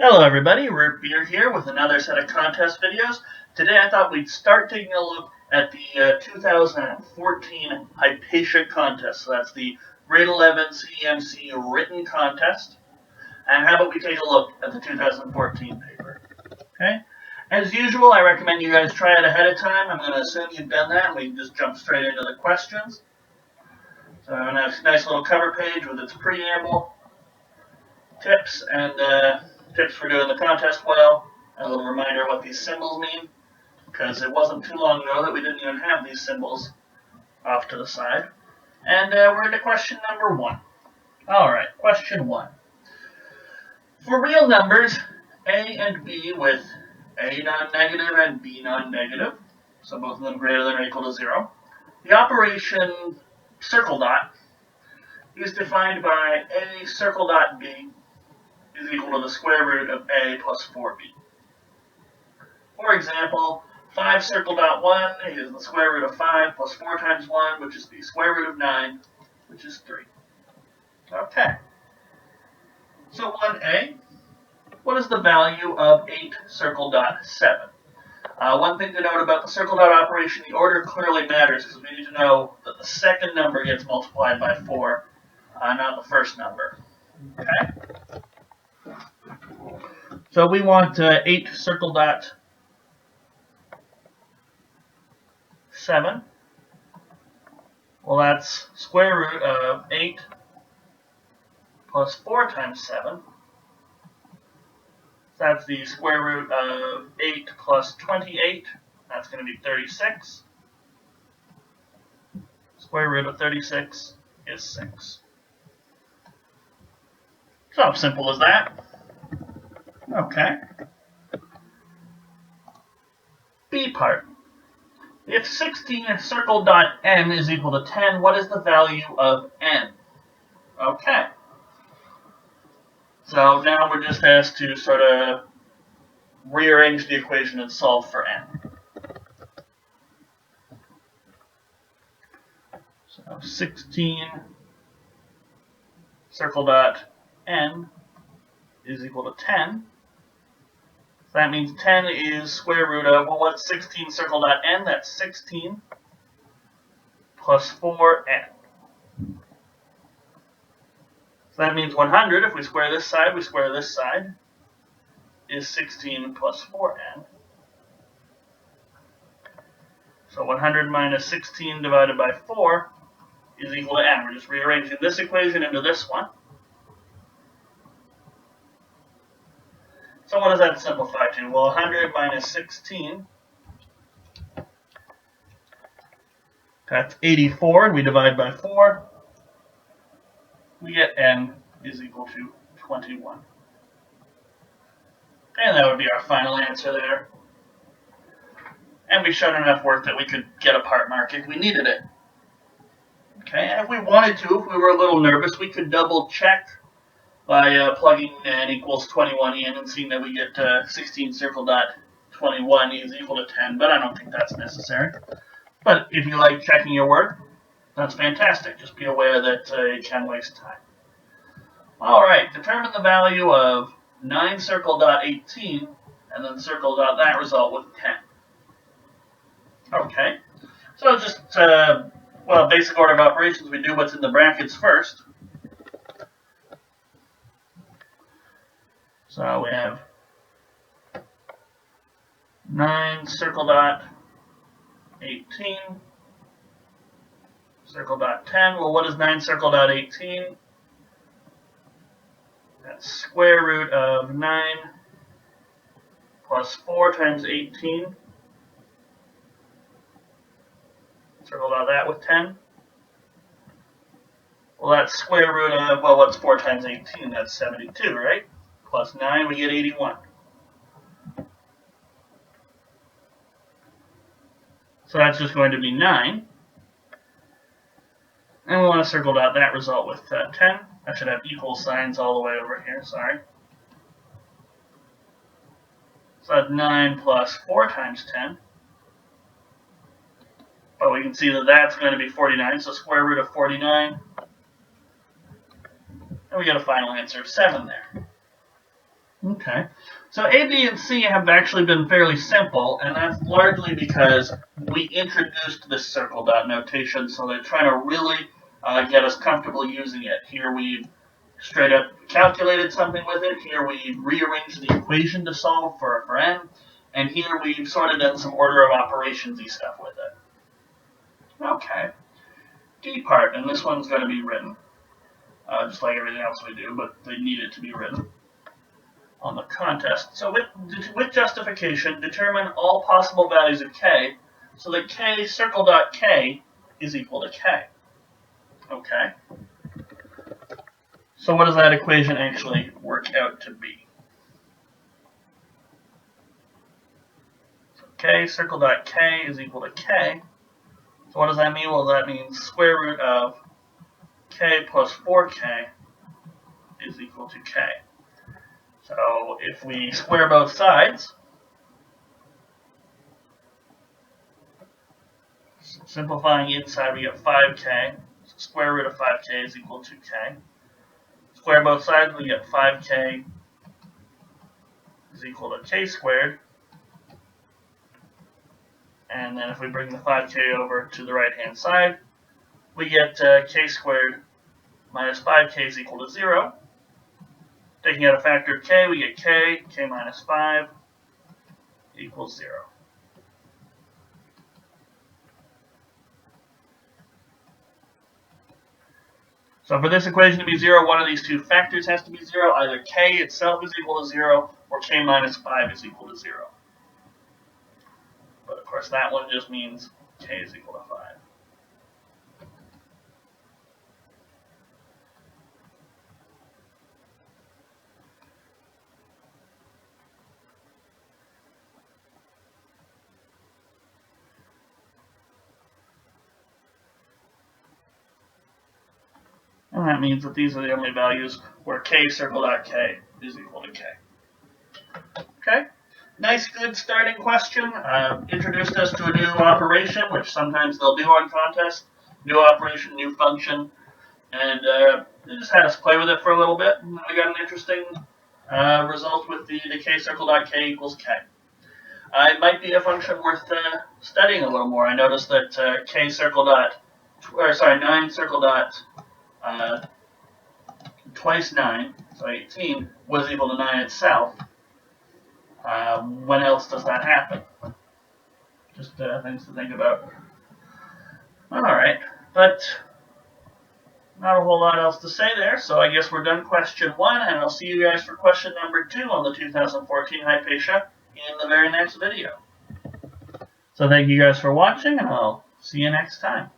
Hello everybody, Root Beer here with another set of contest videos. Today I thought we'd start taking a look at the 2014 Hypatia contest. So that's the grade 11 CEMC written contest. And how about we take a look at the 2014 paper. Okay? As usual, I recommend you guys try it ahead of time. I'm going to assume you've done that and we can just jump straight into the questions. So a nice little cover page with its preamble, tips, and tips for doing the contest well, and a little reminder what these symbols mean, because it wasn't too long ago that we didn't even have these symbols off to the side. And we're into question number 1. Alright, question 1. For real numbers, A and B with A non-negative and B non-negative, so both of them greater than or equal to 0, the operation circle dot is defined by A circle dot B is equal to the square root of A plus 4B. For example, 5 circle dot 1 is the square root of 5 plus 4 times 1, which is the square root of 9, which is 3. Okay. So 1A, what is the value of 8 circle dot 7? One thing to note about the circle dot operation, the order clearly matters because we need to know that the second number gets multiplied by 4, not the first number. Okay? So we want 8 circle dot 7. Well, that's square root of 8 plus 4 times 7. That's the square root of 8 plus 28. That's going to be 36. Square root of 36 is 6. So how simple is that? Okay. B part. If 16 circle dot n is equal to 10, what is the value of n? Okay. So now we're just asked to sort of rearrange the equation and solve for n. So 16 circle dot n is equal to 10. So that means 10 is square root of, well, what's 16 circle dot n? That's 16 plus 4n. So that means 100, if we square this side, we square this side, is 16 plus 4n. So 100 minus 16 divided by 4 is equal to n. We're just rearranging this equation into this one. So what does that simplify to? Well, 100 minus 16, that's 84, and we divide by 4. We get n is equal to 21. And that would be our final answer there. And we've shown enough work that we could get a part mark if we needed it. Okay, and if we wanted to, if we were a little nervous, we could double check by plugging n equals 21 in and seeing that we get 16 circle dot 21 is equal to 10, but I don't think that's necessary. But if you like checking your work, that's fantastic. Just be aware that it can waste time. Alright, determine the value of 9 circle dot 18 and then circle dot that result with 10. Okay, so just, well, basic order of operations, we do what's in the brackets first. So we have 9 circle dot 18, circle dot 10. Well, what is 9 circle dot 18? That's square root of 9 plus 4 times 18. Circle dot that with 10. Well, that's square root of, well, what's 4 times 18? That's 72, right? Plus 9, we get 81. So that's just going to be 9. And we want to circle dot that result with 10. I should have equal signs all the way over here, sorry. So that's 9 plus 4 times 10. But we can see that that's going to be 49, so square root of 49. And we get a final answer of 7 there. Okay. So A, B, and C have actually been fairly simple, and that's largely because we introduced this circle dot notation, so they're trying to really get us comfortable using it. Here we straight up calculated something with it. Here we rearranged the equation to solve for n, and here we've sort of done some order of operationsy stuff with it. Okay. D part, and this one's going to be written, just like everything else we do, but they need it to be written on the contest. So with justification, determine all possible values of k so that k circle dot k is equal to k. Okay. So what does that equation actually work out to be? So k circle dot k is equal to k. So what does that mean? Well, that means square root of k plus 4k is equal to k. So if we square both sides, simplifying inside, we get 5k. So square root of 5k is equal to k. Square both sides, we get 5k is equal to k squared. And then if we bring the 5k over to the right-hand side, we get k squared minus 5k is equal to 0. Taking out a factor of k, we get k minus 5 equals 0. So for this equation to be 0, one of these two factors has to be 0. Either k itself is equal to 0, or k minus 5 is equal to 0. But of course that one just means k is equal to 5. And that means that these are the only values where k circle dot k is equal to k. Okay? Nice, good starting question. Introduced us to a new operation, which sometimes they'll do on contests. New operation, new function. And they just had us play with it for a little bit. And we got an interesting result with the k circle dot k equals k. It might be a function worth studying a little more. I noticed that k circle dot, 9 circle dot twice 9, so 18, was equal to 9 itself. When else does that happen? Just things to think about. Alright, but not a whole lot else to say there, so I guess we're done question 1, and I'll see you guys for question number 2 on the 2014 Hypatia in the very next video. So thank you guys for watching, and I'll see you next time.